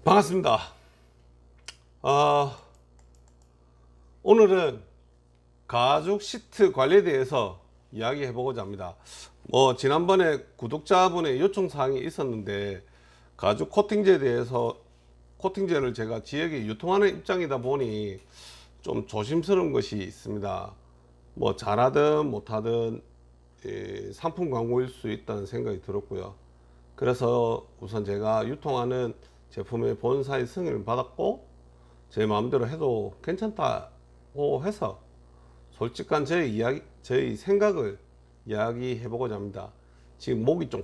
반갑습니다. 아, 오늘은 가죽 시트 관리에 대해서 이야기해 보고자 합니다. 지난번에 구독자분의 요청 사항이 있었는데, 가죽 코팅제에 대해서, 코팅제를 제가 지역에 유통하는 입장이다 보니 좀 조심스러운 것이 있습니다. 잘하든 못하든 상품 광고일 수 있다는 생각이 들었고요. 그래서 우선 제가 유통하는 제품의 본사의 승인을 받았고, 제 마음대로 해도 괜찮다고 해서 솔직한 저희 생각을 이야기해 보고자 합니다. 지금 목이 좀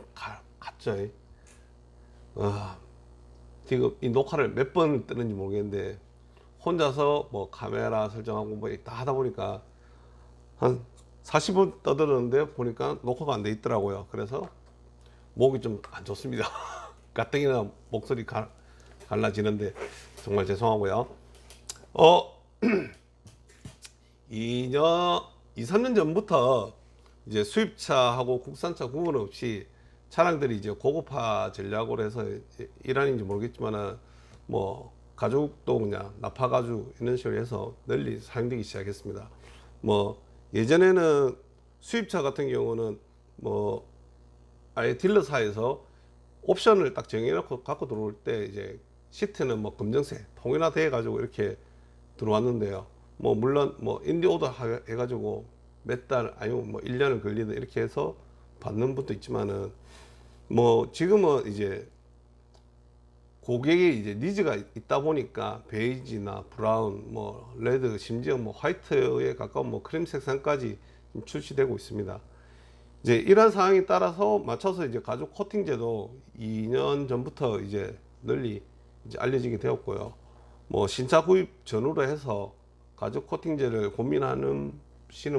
갔죠. 지금 이 녹화를 몇 번 뜨는지 모르겠는데, 혼자서 카메라 설정하고 다 하다 보니까 한 40분 떠들었는데 보니까 녹화가 안 돼 있더라고요. 그래서 목이 좀 안 좋습니다. 가뜩이나 목소리 갈라지는데 정말 죄송하고요. 어, 2년, 2, 3년 전부터 이제 수입차하고 국산차 구분 없이 차량들이 이제 고급화 전략으로 해서 일환인지 모르겠지만은 가죽도 그냥 나파 가죽 이런 식으로 해서 널리 사용되기 시작했습니다. 예전에는 수입차 같은 경우는 아예 딜러사에서 옵션을 딱 정해놓고 갖고 들어올 때 이제 시트는 검정색 통일화돼 가지고 이렇게 들어왔는데요. 물론 인디 오더 해가지고 몇 달 아니면 1년을 걸리든 이렇게 해서 받는 분도 있지만은 지금은 이제 고객의 이제 니즈가 있다 보니까 베이지나 브라운 레드 심지어 화이트에 가까운 크림 색상까지 출시되고 있습니다. 이제 이런 상황에 따라서 맞춰서 이제 가죽 코팅제도 2년 전부터 이제 널리 이제 알려지게 되었고요. 신차 구입 전후로 해서 가죽 코팅제를 고민하는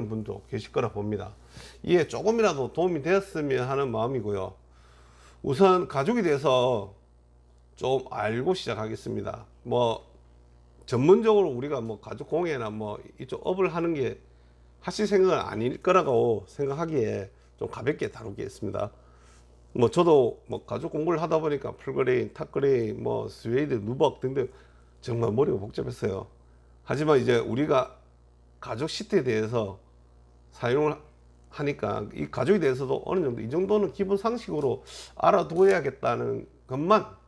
분도 계실 거라 봅니다. 이에 조금이라도 도움이 되었으면 하는 마음이고요. 우선 가죽에 대해서 좀 알고 시작하겠습니다. 전문적으로 우리가 가죽 공예나 이쪽 업을 하는 게 하실 생각은 아닐 거라고 생각하기에 좀 가볍게 다루겠습니다. 저도 가죽 공부를 하다 보니까 풀그레인, 탑그레인, 스웨이드, 누벅 등등 정말 머리가 복잡했어요. 하지만 이제 우리가 가죽 시트에 대해서 사용을 하니까 이 가죽에 대해서도 어느 정도 이 정도는 기본 상식으로 알아둬야겠다는 것만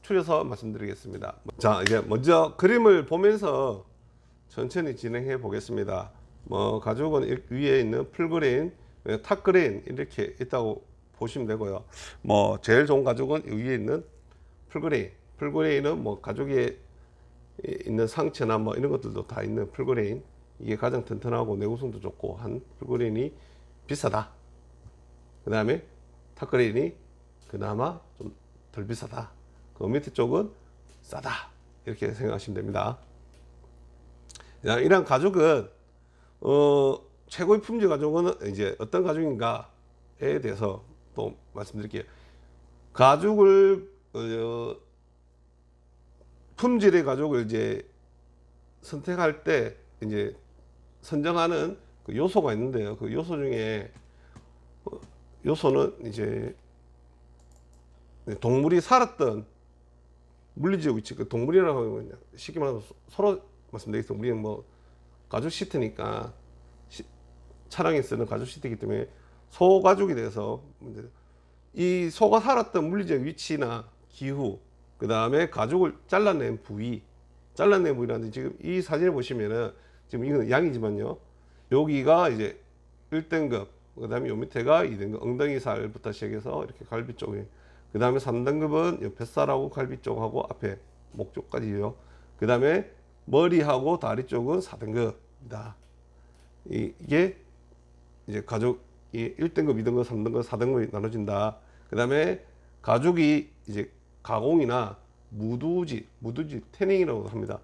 추려서 말씀드리겠습니다. 자, 이제 먼저 그림을 보면서 천천히 진행해 보겠습니다. 가죽은 위에 있는 풀그레인, 탑그레인 이렇게 있다고 보시면 되고요. 제일 좋은 가죽은 위에 있는 풀그레인. 풀그레인은 가죽에 있는 상처나 이런 것들도 다 있는 풀그레인. 이게 가장 튼튼하고 내구성도 좋고 한 풀그레인이 비싸다. 그 다음에 탑그레인이 그나마 좀 덜 비싸다. 그 밑에 쪽은 싸다. 이렇게 생각하시면 됩니다. 이런 가죽은 최고의 품질 가죽은 이제 어떤 가죽인가에 대해서 또 말씀드릴게요. 가죽을 품질의 가죽을 이제 선택할 때 이제 선정하는 그 요소가 있는데요. 그 요소 중에 요소는 이제 동물이 살았던 물리적 위치, 그 동물이라고 하면 쉽게 말해서 서로 말씀드리겠습니다. 우리는 가죽 시트니까 차량에 쓰는 가죽 시트이기 때문에 소 가죽에 대해서 이 소가 살았던 물리적 위치나 기후, 그 다음에 가죽을 잘라낸 부위라는데 지금 이 사진을 보시면은 지금 이거는 양이지만요. 여기가 이제 1등급, 그 다음에 요 밑에가 2등급, 엉덩이 살부터 시작해서 이렇게 갈비 쪽에, 그 다음에 3등급은 뱃살하고 갈비 쪽하고 앞에 목 쪽까지요. 그 다음에 머리하고 다리 쪽은 4등급입니다. 이게 이제 가죽이 1등급, 2등급, 3등급, 4등급이 나눠진다. 그 다음에 가죽이 이제 가공이나 무두질, 태닝이라고 합니다.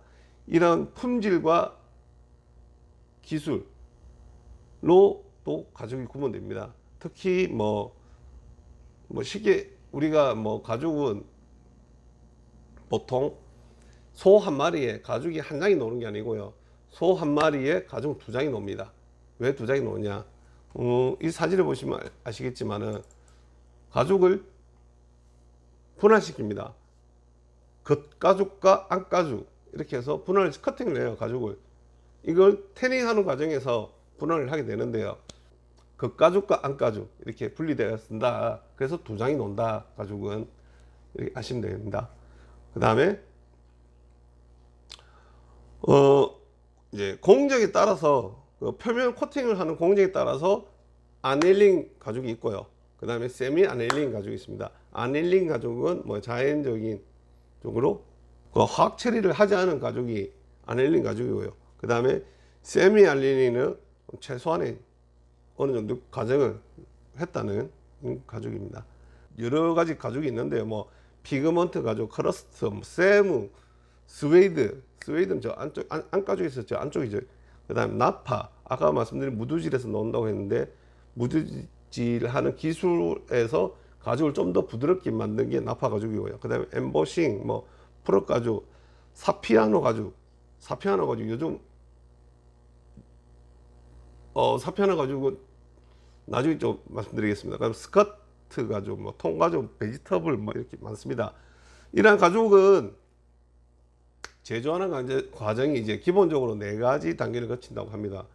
이런 품질과 기술로 또 가죽이 구분됩니다. 특히 쉽게 우리가 가죽은 보통 소 한 마리에 가죽이 한 장이 노는 게 아니고요. 소 한 마리에 가죽 두 장이 놉니다. 왜 두 장이 노냐? 이 사진을 보시면 아시겠지만은 가죽을 분할시킵니다. 겉가죽과 안가죽 이렇게 해서 분할 커팅을 해요. 가죽을 이걸 태닝하는 과정에서 분할을 하게 되는데요. 겉가죽과 안가죽 이렇게 분리되어 쓴다. 그래서 두 장이 논다. 가죽은 이렇게 아시면 됩니다. 그 다음에 이제 공정에 따라서 그 표면 코팅을 하는 공정에 따라서 아넬링 가죽이 있고요. 그 다음에 세미 아넬링 가죽이 있습니다. 아넬링 가죽은 뭐 자연적인 쪽으로 그 화학 처리를 하지 않은 가죽이 아넬링 가죽이고요. 그 다음에 세미 아넬링은 최소한의 어느 정도 과정을 했다는 가죽입니다. 여러 가지 가죽이 있는데요. 뭐 피그먼트 가죽, 크러스트, 뭐 세무, 스웨이드는 저 안쪽 안가죽에 있었죠. 저 안쪽이죠. 그 다음에 나파, 아까 말씀드린 무드질에서 나온다고 했는데 무드질하는 기술에서 가죽을 좀 더 부드럽게 만든 게 나파 가죽이고요. 그 다음에 엠보싱, 뭐 프로 가죽, 사피아노 가죽 요즘 사피아노 가죽은 나중에 좀 말씀드리겠습니다. 그다음 스커트 가죽, 뭐 통가죽, 베지터블 뭐 이렇게 많습니다. 이러한 가죽은 제조하는 과정이 이제 기본적으로 네 가지 단계를 거친다고 합니다.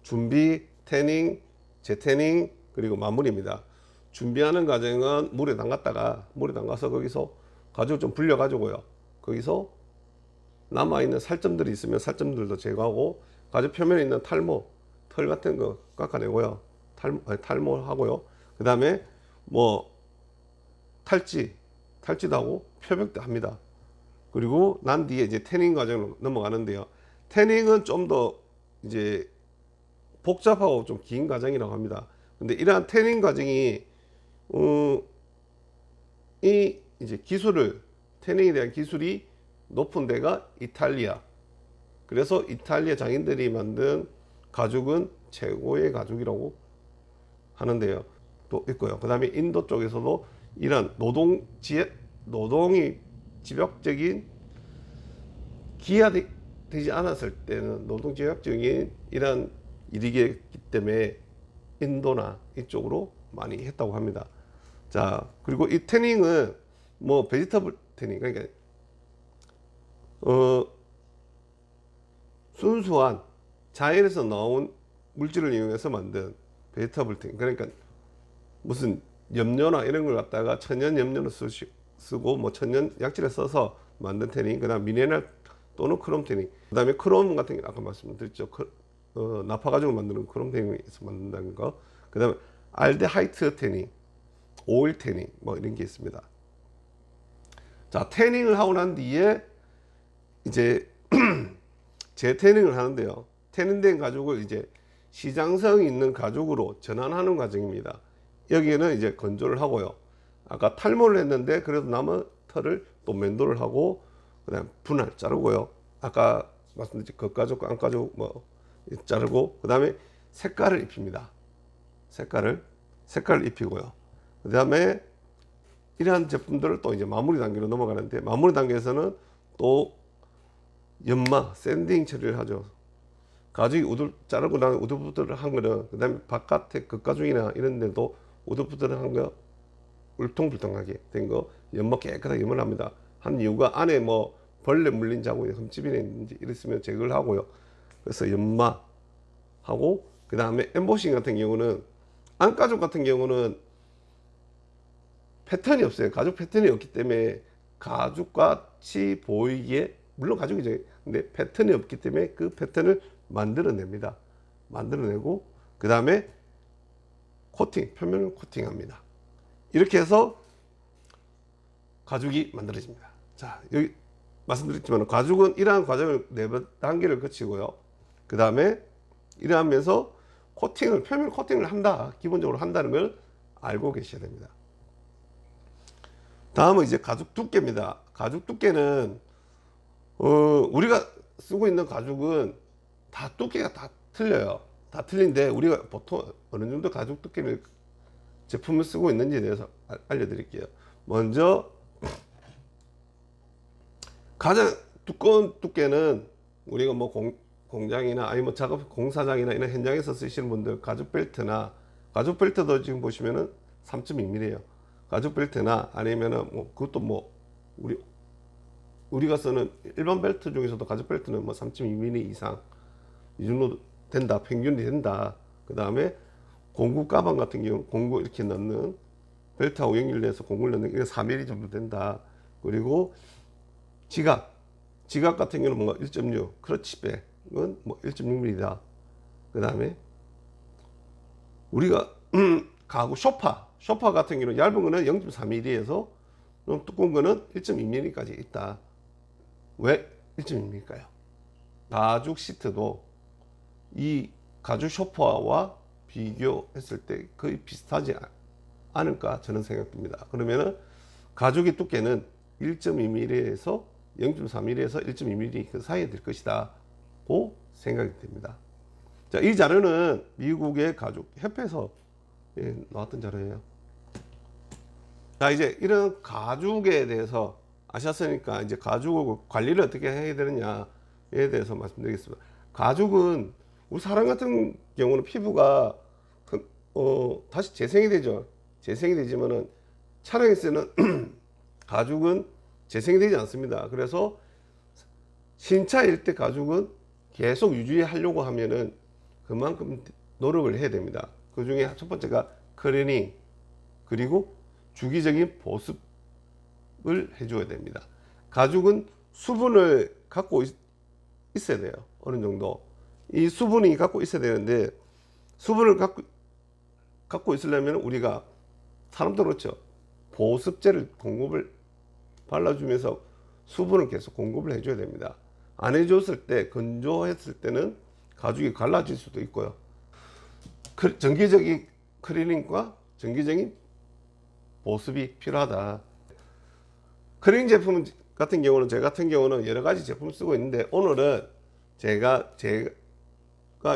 준비, 태닝, 재태닝, 그리고 마무리입니다. 준비하는 과정은 물에 담가서 거기서 가죽을 좀 불려 가지고요. 거기서 남아있는 살점들이 있으면 살점들도 제거하고 가죽 표면에 있는 탈모, 털 같은 거 깎아내고요. 탈모하고요. 그 다음에 뭐 탈지도 하고 표백도 합니다. 그리고 난 뒤에 이제 태닝 과정으로 넘어가는데요. 태닝은 좀 더 이제 복잡하고 좀 긴 과정이라고 합니다. 근데 이러한 태닝 과정이 이 이제 태닝에 대한 기술이 높은 데가 이탈리아. 그래서 이탈리아 장인들이 만든 가죽은 최고의 가죽이라고 하는데요. 또 있고요. 그 다음에 인도 쪽에서도 이런 노동이 집약적인 기하되지 않았을 때는 노동 집약적인 이런 일이기 때문에 인도나 이쪽으로 많이 했다고 합니다. 자, 그리고 이 태닝은 뭐 베지터블 태닝, 그러니까 순수한 자연에서 나온 물질을 이용해서 만든 베지터블 태닝, 그러니까 무슨 염료나 이런 걸 갖다가 천연 염료를 쓰고 뭐 천연 약재를 써서 만든 태닝, 그다음 미네랄 또는 크롬 태닝, 그다음에 크롬 같은 게 아까 말씀드렸죠. 나파 가지고 만드는 크롬 태닝에서 만든다는 거. 그다음에 알데하이트 태닝, 오일 태닝 뭐 이런 게 있습니다. 자, 태닝을 하고 난 뒤에 이제 재태닝을 하는데요. 태닝된 가죽을 이제 시장성 있는 가죽으로 전환하는 과정입니다. 여기에는 이제 건조를 하고요. 아까 탈모를 했는데 그래도 남은 털을 또 면도를 하고 그다음 분할 자르고요. 아까 말씀드린 겉가죽과 안가죽 뭐 자르고 그다음에 색깔을 입힙니다. 색깔을 입히고요. 그다음에 이러한 제품들을 또 이제 마무리 단계로 넘어가는데 마무리 단계에서는 또 연마, 샌딩 처리를 하죠. 가죽이 자르고 나면 우두부두한 거는 그다음에 바깥에 겉가죽이나 이런 데도 우두부두한 거 울퉁불퉁하게 된 거 연마 깨끗하게 연마를 합니다. 한 이유가 안에 뭐 벌레 물린 자국이 흠집이 있는지 이랬으면 제거를 하고요. 그래서 연마하고 그 다음에 엠보싱 같은 경우는 안가죽 같은 경우는 패턴이 없어요. 가죽 패턴이 없기 때문에 가죽같이 보이기에 물론 가죽이죠. 근데 패턴이 없기 때문에 그 패턴을 만들어냅니다. 만들어내고 그 다음에 표면을 코팅합니다. 이렇게 해서 가죽이 만들어집니다. 자, 여기 말씀드렸지만 가죽은 이러한 과정을 4단계를 거치고요. 그 다음에 이러하면서 표면 코팅을 한다. 기본적으로 한다는 걸 알고 계셔야 됩니다. 다음은 이제 가죽 두께입니다. 가죽 두께는 우리가 쓰고 있는 가죽은 다 두께가 다 틀려요. 다 틀린데 우리가 보통 어느 정도 가죽 두께를 제품을 쓰고 있는지에 대해서 알려드릴게요. 먼저 가장 두꺼운 두께는 우리가 뭐 공장이나 아니 뭐 공사장이나 이런 현장에서 쓰시는 분들 가죽 벨트도 지금 보시면은 3.2mm예요. 가죽 벨트나 아니면은 뭐 그것도 뭐 우리 우리가 쓰는 일반 벨트 중에서도 가죽 벨트는 뭐 3.2mm 이상 이 정도 된다, 평균이 된다. 그 다음에 공구 가방 같은 경우 공구 이렇게 넣는 벨트하고 연결돼서 공구를 넣는 게 4mm 정도 된다. 그리고 지갑 같은 경우는 뭔가 1.6, 크러치백은 뭐 1.6mm다. 그 다음에 우리가 가구 쇼파 같은 경우는 얇은 거는 0.4mm에서 두꺼운 거는 1.2mm까지 있다. 왜 1.2mm일까요? 가죽 시트도 이 가죽 소파와 비교했을 때 거의 비슷하지 않을까 저는 생각됩니다. 그러면은 가죽의 두께는 1.2mm에서 0.4mm에서 1.2mm 그 사이에 될 것이다 고 생각이 됩니다. 자, 이 자료는 미국의 가죽 협회에서 나왔던 자료예요. 자, 이제 이런 가죽에 대해서 아셨으니까 이제 가죽을 관리를 어떻게 해야 되느냐에 대해서 말씀드리겠습니다. 가죽은 우리 사람 같은 경우는 피부가 다시 재생이 되죠. 재생이 되지만은 촬영에 쓰는 가죽은 재생이 되지 않습니다. 그래서 신차일 때 가죽은 계속 유지하려고 하면은 그만큼 노력을 해야 됩니다. 그 중에 첫 번째가 클리닝, 그리고 주기적인 보습을 해줘야 됩니다. 가죽은 수분을 갖고 있어야 돼요. 어느 정도. 이 수분이 갖고 있어야 되는데, 수분을 갖고 있으려면 우리가 사람도 그렇죠. 보습제를 공급을 발라주면서 수분을 계속 공급을 해줘야 됩니다. 안 해줬을 때, 건조했을 때는 가죽이 갈라질 수도 있고요. 정기적인 클리닝과 정기적인 보습이 필요하다. 클리닝 제품 같은 경우는 제 같은 경우는 여러 가지 제품을 쓰고 있는데, 오늘은 제가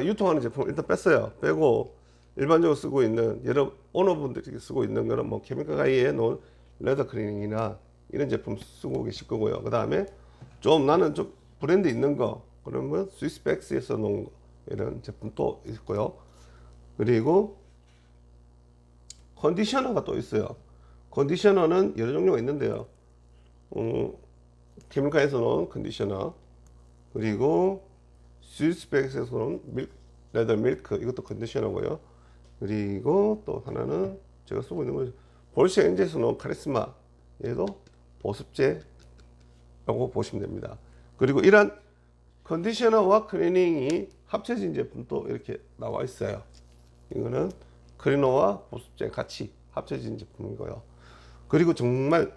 유통하는 제품을 일단 뺐어요. 빼고 일반적으로 쓰고 있는 여러 오너분들이 쓰고 있는 거는 뭐 케미컬 가이에 놓은 레더 클리닝이나 이런 제품 쓰고 계실 거고요. 그 다음에 나는 좀 브랜드 있는 거, 그러면 스위스백스에서 놓은 거, 이런 제품도 있고요. 그리고 컨디셔너가 또 있어요. 컨디셔너는 여러 종류가 있는데요. 케미칼에서 놓은 컨디셔너, 그리고 스위스백스에서 놓은 레더 밀크, 이것도 컨디셔너고요. 그리고 또 하나는 제가 쓰고 있는 거 볼시 엔젤에서 놓은 카리스마, 얘도 보습제라고 보시면 됩니다. 그리고 이런 컨디셔너와 클리닝이 합쳐진 제품도 이렇게 나와 있어요. 이거는 클리너와 보습제 같이 합쳐진 제품이고요. 그리고 정말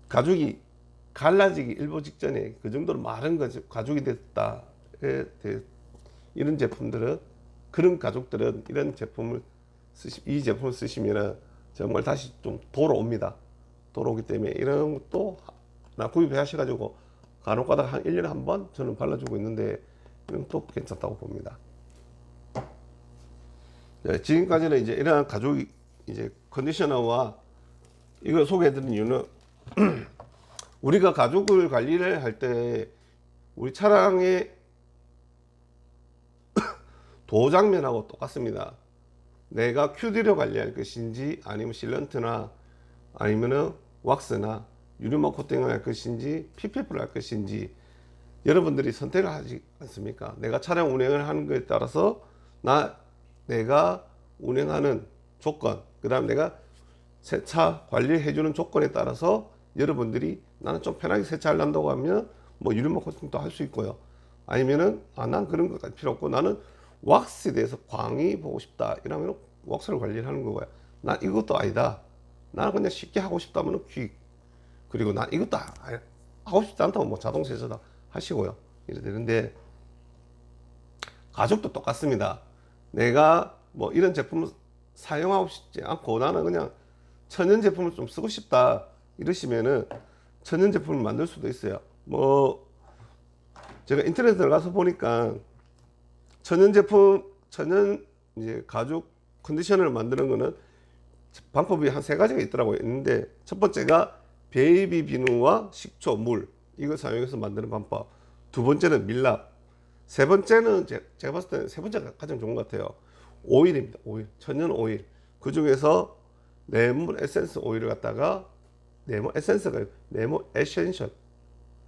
가죽이 갈라지기 일보 직전에 그 정도로 마른 가죽이 됐다. 이런 제품들은, 그런 가죽들은 이런 제품을 이 제품을 쓰시면 정말 다시 좀 돌아옵니다. 돌아오기 때문에 이런 것도 구입해 하셔가지고 간혹 가다가 한 1년에 한 번 저는 발라주고 있는데, 이건 또 괜찮다고 봅니다. 네, 지금까지는 이제 이러한 가죽 이제 컨디셔너와 이걸 소개해드린 이유는 우리가 가죽을 관리를 할 때 우리 차량의 도장면하고 똑같습니다. 내가 큐디로 관리할 것인지, 아니면 실런트나 아니면은 왁스나 유리막 코팅을 할 것인지, PPF를 할 것인지 여러분들이 선택을 하지 않습니까? 내가 차량 운행을 하는 것에 따라서 내가 운행하는 조건, 그 다음 내가 세차 관리해 주는 조건에 따라서 여러분들이 나는 좀 편하게 세차를 한다고 하면 뭐 유리막 코팅도 할 수 있고요. 아니면은 난 그런 것까지 필요 없고 나는 왁스에 대해서 광이 보고 싶다 이러면 왁스를 관리를 하는 거고요. 난 이것도 아니다, 나는 그냥 쉽게 하고 싶다면 퀵, 그리고 난 이것도 하고 싶지 않다면 뭐 자동 세차다 하시고요. 이래 되는데, 가죽도 똑같습니다. 내가 뭐 이런 제품을 사용하고 싶지 않고 나는 그냥 천연 제품을 좀 쓰고 싶다 이러시면은 천연 제품을 만들 수도 있어요. 뭐 제가 인터넷에 들어가서 보니까 천연 이제 가죽 컨디셔너를 만드는 거는 방법이 한 3가지가 있더라고요. 있는데 첫 번째가 베이비 비누와 식초, 물, 이걸 사용해서 만드는 방법. 두 번째는 밀랍. 세 번째는 제가 봤을 때는 세 번째가 가장 좋은 것 같아요. 오일입니다. 오일, 천연 오일. 그 중에서 레몬 에센스 오일을 갖다가 네모 에센스가 아니고 네모 에센셜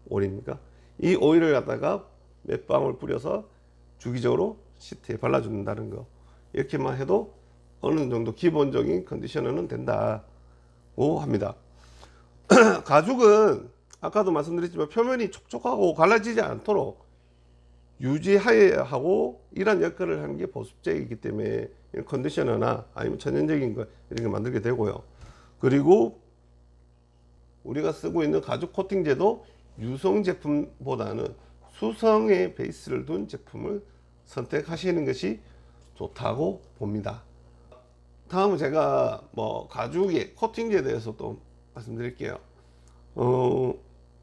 오일입니까? 이 오일을 갖다가 몇 방울 뿌려서 주기적으로 시트에 발라준다는 거, 이렇게만 해도 어느 정도 기본적인 컨디셔너는 된다고 합니다. 가죽은 아까도 말씀드렸지만 표면이 촉촉하고 갈라지지 않도록 유지해야 하고, 이런 역할을 하는 게 보습제이기 때문에 컨디셔너나 아니면 천연적인 거 이렇게 만들게 되고요. 그리고 우리가 쓰고 있는 가죽 코팅제도 유성 제품보다는 수성의 베이스를 둔 제품을 선택하시는 것이 좋다고 봅니다. 다음은 제가 뭐 가죽의 코팅제에 대해서 또 말씀드릴게요.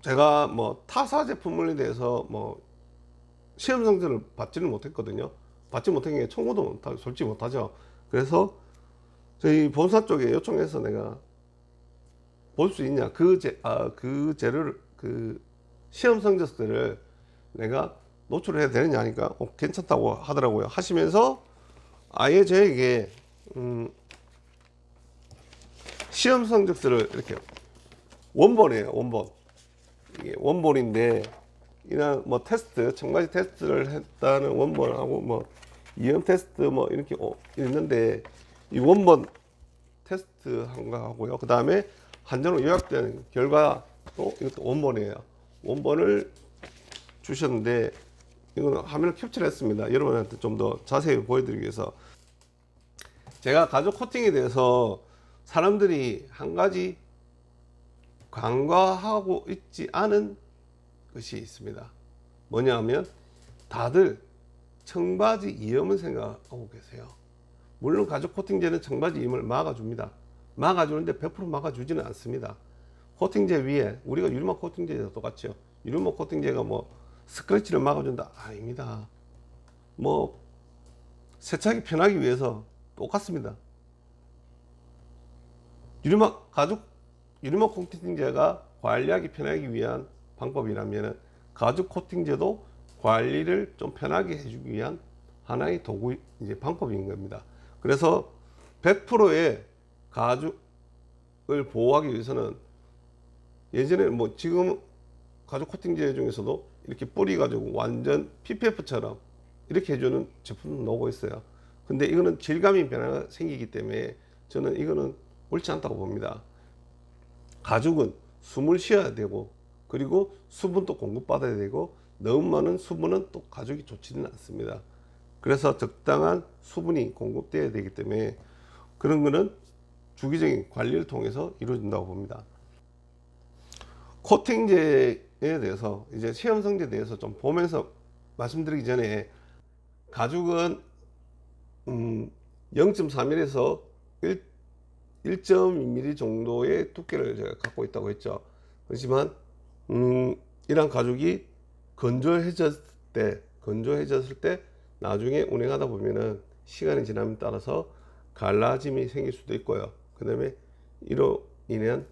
제가 뭐 타사 제품에 대해서 뭐 시험 성적을 받지는 못했거든요. 받지 못한 게 청구도 못하고 솔직히 못하죠. 그래서 저희 본사 쪽에 요청해서 내가 볼 수 있냐, 그 재료를, 그 시험 성적들을 내가 노출해야 되느냐 하니까 괜찮다고 하더라고요. 하시면서 아예 저에게 시험 성적들을 이렇게 원본이에요. 원본. 이게 원본인데, 이런 뭐 테스트, 청바지 테스트를 했다는 원본하고 뭐 이형 테스트 뭐 이렇게 있는데, 이 원본 테스트 한 거 하고요. 그 다음에 한전으로 요약된 결과도 이것도 원본이에요. 원본을 주셨는데, 이거는 화면을 캡처를 했습니다. 여러분한테 좀 더 자세히 보여드리기 위해서. 제가 가죽 코팅에 대해서 사람들이 한 가지 간과하고 있지 않은 것이 있습니다. 뭐냐 하면 다들 청바지 이염을 생각하고 계세요. 물론 가죽 코팅제는 청바지 이염을 막아줍니다. 막아주는데 100% 막아주지는 않습니다. 코팅제 위에, 우리가 유리막 코팅제도 똑같죠. 유리막 코팅제가 뭐 스크래치를 막아준다? 아닙니다. 뭐 세차하기 편하기 위해서 똑같습니다. 유리막 코팅제가 관리하기 편하기 위한 방법이라면 가죽 코팅제도 관리를 좀 편하게 해주기 위한 하나의 도구, 이제 방법인 겁니다. 그래서 100%의 가죽을 보호하기 위해서는, 예전에 뭐 지금 가죽 코팅제 중에서도 이렇게 뿌리 가지고 완전 PPF처럼 이렇게 해주는 제품도 나오고 있어요. 근데 이거는 질감이 변화가 생기기 때문에 저는 이거는 옳지 않다고 봅니다. 가죽은 숨을 쉬어야 되고, 그리고 수분도 공급받아야 되고, 너무 많은 수분은 또 가죽이 좋지는 않습니다. 그래서 적당한 수분이 공급돼야 되기 때문에 그런 거는 주기적인 관리를 통해서 이루어진다고 봅니다. 코팅제에 대해서, 이제 시험 성제에 대해서 좀 보면서 말씀드리기 전에, 가죽은 0.4mm에서 1.2mm 정도의 두께를 제가 갖고 있다고 했죠. 그렇지만 이런 가죽이 건조해졌을 때 나중에 운행하다 보면은 시간이 지남에 따라서 갈라짐이 생길 수도 있고요. 그 다음에 이로 인한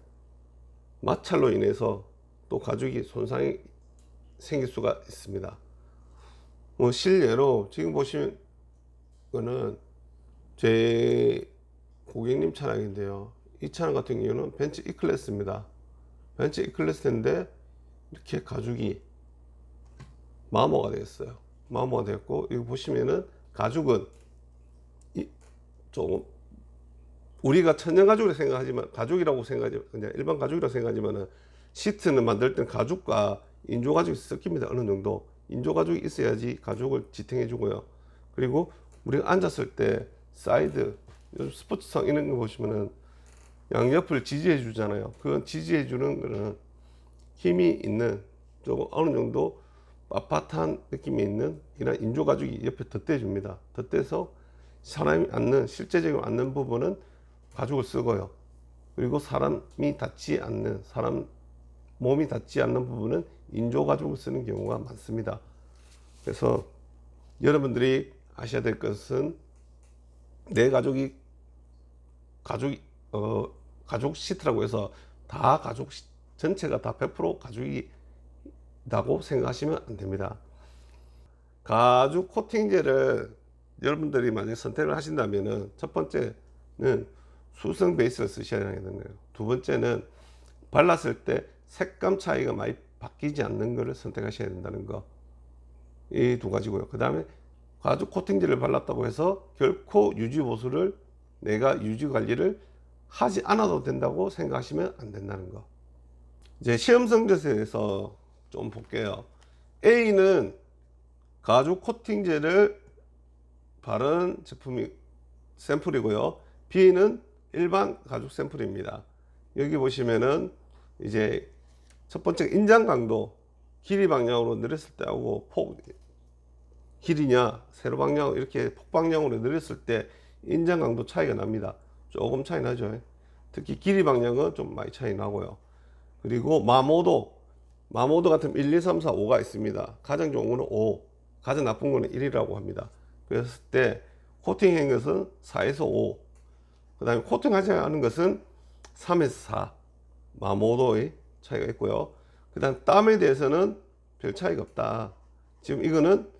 마찰로 인해서 또 가죽이 손상이 생길 수가 있습니다. 뭐 실례로 지금 보시는 거는 제 고객님 차량인데요. 이 차량 같은 경우는 벤츠 E클래스입니다. 벤츠 E클래스인데 이렇게 가죽이 마모가 되었어요. 마모가 되었고, 여기 보시면은 가죽은 조금 우리가 천연 가죽이라고 생각하지만, 가죽이라고 생각하지만, 그냥 일반 가죽이라고 생각하지만은 시트는 만들 때는 가죽과 인조 가죽이 섞입니다. 어느 정도 인조 가죽이 있어야지 가죽을 지탱해 주고요. 그리고 우리가 앉았을 때 사이드, 요즘 스포츠상 이런 거 보시면은 양옆을 지지해 주잖아요. 그건 지지해 주는 거는 힘이 있는, 조금 어느 정도 빳빳한 느낌이 있는 이런 인조 가죽이 옆에 덧대 줍니다. 덧대서 사람이 앉는, 실제적으로 앉는 부분은 가죽을 쓰고요. 그리고 사람이 닿지 않는, 사람 몸이 닿지 않는 부분은 인조 가죽을 쓰는 경우가 많습니다. 그래서 여러분들이 아셔야 될 것은, 내 가죽이 가죽 시트라고 해서 다 가죽 전체가 다 100% 가죽이라고 생각하시면 안 됩니다. 가죽 코팅제를 여러분들이 만약 선택을 하신다면은, 첫 번째는 수성 베이스를 쓰셔야 되는 거예요. 두 번째는 발랐을 때 색감 차이가 많이 바뀌지 않는 것을 선택하셔야 된다는 거. 이 두 가지고요. 그 다음에 가죽 코팅제를 발랐다고 해서 결코 유지 보수를 내가 유지 관리를 하지 않아도 된다고 생각하시면 안 된다는 거. 이제 시험 성적에서 좀 볼게요. A는 가죽 코팅제를 바른 제품이 샘플이고요. B는 일반 가죽 샘플입니다. 여기 보시면은 이제 첫 번째 인장 강도 길이 방향으로 늘렸을 때하고 폭 길이냐 세로 방향 이렇게 폭 방향으로 늘렸을 때 인장 강도 차이가 납니다. 조금 차이 나죠. 특히 길이 방향은 좀 많이 차이 나고요. 그리고 마모도 같은 1, 2, 3, 4, 5가 있습니다. 가장 좋은 거는 5, 가장 나쁜 거는 1이라고 합니다. 그랬을 때 코팅한 것은 4에서 5, 그 다음에 코팅하지 않은 것은 3에서 4 마모도의 차이가 있고요. 그 다음 땀에 대해서는 별 차이가 없다. 지금 이거는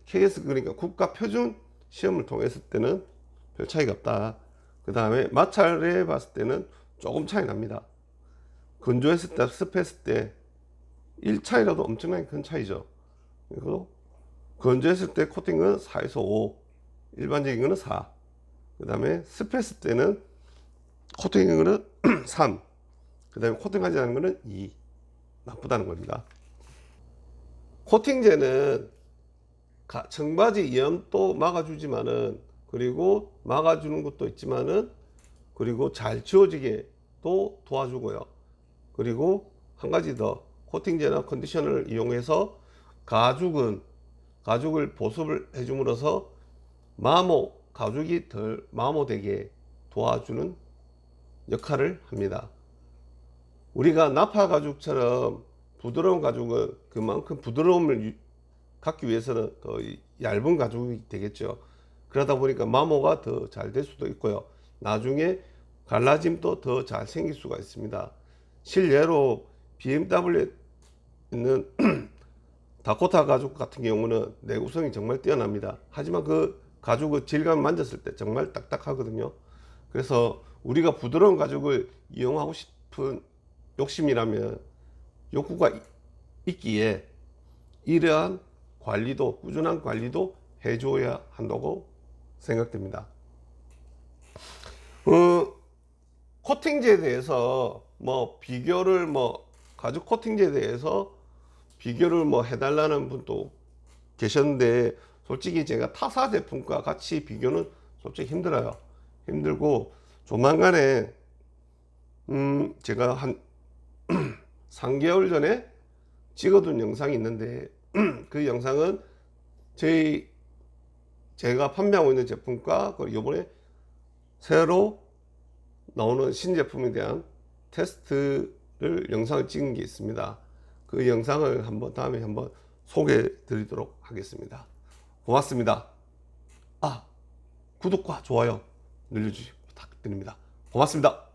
KS 그러니까 국가 표준 시험을 통했을 때는 별 차이가 없다. 그 다음에 마찰해 봤을 때는 조금 차이 납니다. 건조했을 때, 습했을 때 1차이라도 엄청나게 큰 차이죠. 그리고 건조했을 때 코팅은 4에서 5, 일반적인 거는 4. 그 다음에 습했을 때는 코팅인 거는 3. 그 다음에 코팅하지 않은 거는 2. 나쁘다는 겁니다. 코팅제는 청바지 이염도 막아주지만은, 그리고 막아주는 것도 있지만은, 그리고 잘 지워지게 또 도와주고요. 그리고 한 가지 더, 코팅제나 컨디셔너를 이용해서 가죽을 보습을 해줌으로써 가죽이 덜 마모되게 도와주는 역할을 합니다. 우리가 나파 가죽처럼 부드러운 가죽은 그만큼 부드러움을 갖기 위해서는 더 얇은 가죽이 되겠죠. 그러다 보니까 마모가 더 잘 될 수도 있고요. 나중에 갈라짐도 더 잘 생길 수가 있습니다. 실례로 BMW에 있는 다코타 가죽 같은 경우는 내구성이 정말 뛰어납니다. 하지만 그 가죽의 질감 만졌을 때 정말 딱딱하거든요. 그래서 우리가 부드러운 가죽을 이용하고 싶은 욕심이라면 욕구가 있기에 이러한 관리도, 꾸준한 관리도 해줘야 한다고 생각됩니다. 코팅제에 대해서 가죽 코팅제에 대해서 비교를 해달라는 분도 계셨는데, 솔직히 제가 타사 제품과 같이 비교는 솔직히 힘들어요. 힘들고, 조만간에 제가 한 3개월 전에 찍어둔 영상이 있는데 그 영상은 제가 판매하고 있는 제품과 이번에 새로 나오는 신제품에 대한 테스트를 영상을 찍은 게 있습니다. 그 영상을 다음에 한번 소개해 드리도록 하겠습니다. 고맙습니다. 구독과 좋아요 눌러주시기 부탁드립니다. 고맙습니다.